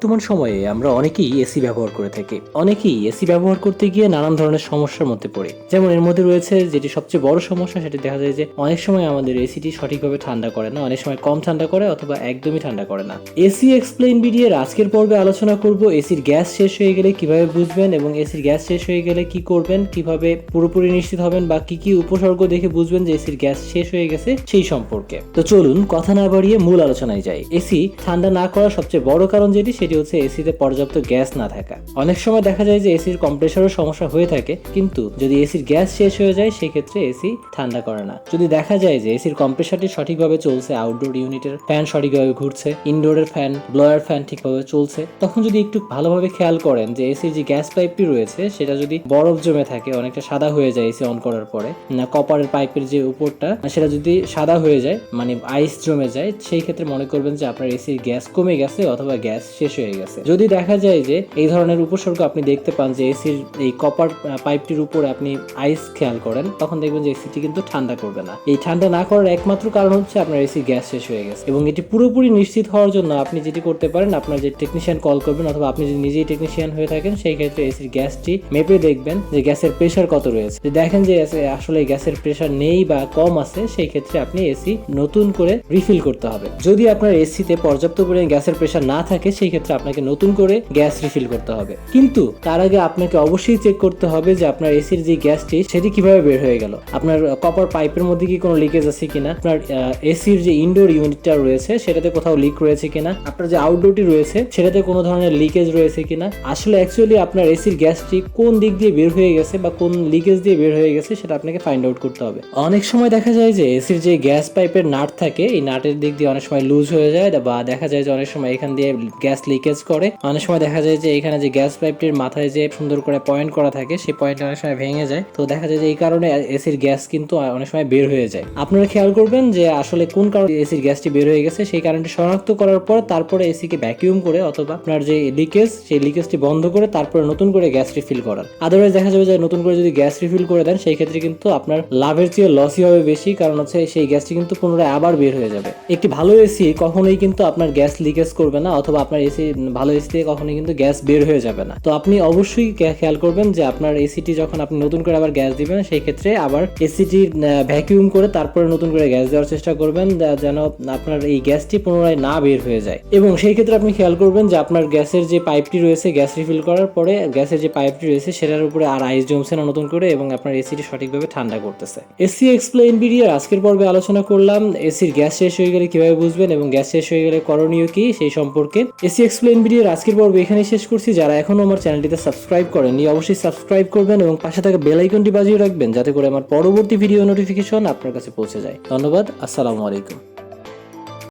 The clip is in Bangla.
বর্তমান সময়ে আমরা অনেকেই এসি ব্যবহার করে থাকি। অনেকেই এসি ব্যবহার করতে গিয়ে নানান ধরনের সমস্যার মধ্যে পড়ে। যেমন এর মধ্যে রয়েছে যেটি সবচেয়ে বড় সমস্যা, সেটি দেখা যায় যে অনেক সময় আমাদের এসিটি সঠিকভাবে ঠান্ডা করে না, অনেক সময় কম ঠান্ডা করে অথবা একদমই ঠান্ডা করে না। এসি এক্সপ্লেইন ভিডিওর আজকের পর্বে আলোচনা করব এসির গ্যাস শেষ হয়ে গেলে কিভাবে বুঝবেন এবং এসির গ্যাস শেষ হয়ে গেলে কি করবেন, কিভাবে পুরোপুরি নিশ্চিত হবেন বা কি কি উপসর্গ দেখে বুঝবেন যে এসির গ্যাস শেষ হয়ে গেছে সেই সম্পর্কে। তো চলুন কথা না বাড়িয়ে মূল আলোচনায় যাই। এসি ঠান্ডা না করার সবচেয়ে বড় কারণ সেটি হচ্ছে এসিতে পর্যাপ্ত গ্যাস না থাকা। অনেক সময় দেখা যায় যে এসির কম্প্রেসরের সমস্যা হয়ে থাকে, কিন্তু যদি এসির গ্যাস শেষ হয়ে যায় সেক্ষেত্রে এসি ঠান্ডা করে না। যদি দেখা যায় যে এসির কম্প্রেসরটি সঠিকভাবে চলছে, আউটডোর ইউনিটের ফ্যান সঠিকভাবে ঘুরছে, ইনডোরের ফ্যান ব্লোয়ার ফ্যান ঠিকভাবে চলছে, তখন যদি একটু ভালোভাবে খেয়াল করেন যে এসির যে গ্যাস পাইপটি রয়েছে সেটা যদি বরফ জমে থাকে, অনেকটা সাদা হয়ে যায় এসি অন করার পরে, না কপারের পাইপের যে উপরটা সেটা যদি সাদা হয়ে যায়, মানে আইস জমে যায়, সেই ক্ষেত্রে মনে করবেন যে আপনার এসির গ্যাস কমে গেছে অথবা গ্যাস শেষ হয়ে গেছে। যদি দেখা যায় যে এই ধরনের উপসর্গ আপনি দেখতে পান যে এসির এই কপার পাইপটির উপরে আপনি আইস খেয়াল করেন, তখন দেখবেন যে এসিটি কিন্তু ঠান্ডা করবে না। এই ঠান্ডা না করার একমাত্র কারণ হচ্ছে আপনার এসির গ্যাস শেষ হয়ে গেছে। এবং এটি পুরোপুরি নিশ্চিত হওয়ার জন্য আপনি যেটি করতে পারেন, আপনার যে টেকনিশিয়ান কল করবেন অথবা আপনি যদি নিজেই টেকনিশিয়ান হয়ে থাকেন, সেই ক্ষেত্রে এসির গ্যাসটি মেপে দেখবেন যে গ্যাসের প্রেশার কত রয়েছে। যদি দেখেন যে আসলে গ্যাসের প্রেশার নেই বা কম আছে, সেই ক্ষেত্রে আপনি এসি নতুন করে রিফিল করতে হবে। যদি আপনার এসিতে পর্যাপ্ত পরিমাণে গ্যাসের প্রেশার না থাকে, সেই ক্ষেত্রে আপনাকে নতুন করে গ্যাস রিফিল করতে হবে। কিন্তু তার আগে আপনাকে অবশ্যই চেক করতে হবে যে আপনার এসির যে গ্যাসটি সেটি কিভাবে বের হয়ে গেল, আপনার কপার পাইপের মধ্যে কি কোনো লিকেজ আছে কিনা, আপনার এসির যে ইনডোর ইউনিটটা রয়েছে সেটাতে কোথাও লিক রয়েছে কিনা, আপনার যে আউটডোরটি রয়েছে সেটাতে কোনো ধরনের লিকেজ রয়েছে কিনা। আসলে অ্যাকচুয়ালি আপনার এসির গ্যাসটি কোন দিক দিয়ে বের হয়ে গেছে বা কোন লিকেজ দিয়ে বের হয়ে গেছে সেটা আপনাকে ফাইন্ড আউট করতে হবে। অনেক সময় দেখা যায় যে এসির যে গ্যাস পাইপের নাট থাকে, এই নাটের দিক দিয়ে অনেক সময় লুজ হয়ে যায়, বা দেখা যায় যে অনেক সময় এখান দিয়ে গ্যাস লিকেজ করে। অনেক সময় দেখা যায় যে এখানে যে গ্যাস পাইপটির মাথায় যে সুন্দর করে পয়েন্ট করা থাকে, সেই পয়েন্ট অনেক সময় ভেঙে যায়। তো দেখা যায় যে এই কারণে এসির গ্যাস কিন্তু অনেক সময় বের হয়ে যায়। আপনারা খেয়াল করবেন যে আসলে কোন কারণে এসির গ্যাসটি বের হয়ে গেছে, সেই কারণটি শনাক্ত করার পর তারপরে এসিকে ভ্যাকিউম করে অথবা আপনার যে লিকেজ, সেই লিকেজটি বন্ধ করে তারপরে নতুন করে গ্যাস রিফিল করার। আদারওয়াইজ দেখা যাবে যে নতুন করে যদি গ্যাস রিফিল করে দেন, সেই ক্ষেত্রে কিন্তু আপনার লাভের চেয়ে লসই হবে বেশি, কারণ হচ্ছে সেই গ্যাসটি কিন্তু পুনরায় আবার বের হয়ে যাবে। একটি ভালো এসি কখনোই কিন্তু আপনার গ্যাস লিকেজ করবে না, অথবা আপনার এসি ভালো এসি থেকে কখনোই কিন্তু গ্যাস বের হয়ে যাবে না। তো আপনি অবশ্যই খেয়াল করবেন যে আপনার এসিটি যখন আপনি নতুন করে আবার গ্যাস দিবেন, সেই ক্ষেত্রে আবার এসিটি ভ্যাকিউম করে তারপরে নতুন করে গ্যাস দেওয়ার চেষ্টা করবেন, যেন আপনার এই গ্যাসটি পুনরায় না বের হয়ে যায়। এবং সেই ক্ষেত্রে আপনি খেয়াল করবেন যে আপনার গ্যাসের যে পাইপটি রয়েছে, গ্যাস রিফিল করার পরে গ্যাসের যে পাইপটি রয়েছে সেটার উপরে আর আইস জমছে না নতুন করে, এবং আপনার এসিটি সঠিকভাবে ঠান্ডা করতেছে। এসি এক্সপ্লেইন ভিডিওর আজকের পর্বে আলোচনা করলাম এসির গ্যাস শেষ হয়ে গেলে কিভাবে বুঝবেন এবং গ্যাস শেষ হয়ে গেলে করণীয় কি সেই সম্পর্কে। এসি এক্সপ্লেইন ভিডিওর আজকের পর্ব এখানেই শেষ করছি। যারা এখনো আমার চ্যানেলটিতে সাবস্ক্রাইব করেননি, অবশ্যই সাবস্ক্রাইব করবেন এবং পাশে থাকা বেল আইকনটি বাজিয়ে রাখবেন, যাতে করে আমার পরবর্তী ভিডিও নোটিফিকেশন আপনার কাছে পৌঁছে যায়। ধন্যবাদ। আসসালামু আলাইকুম।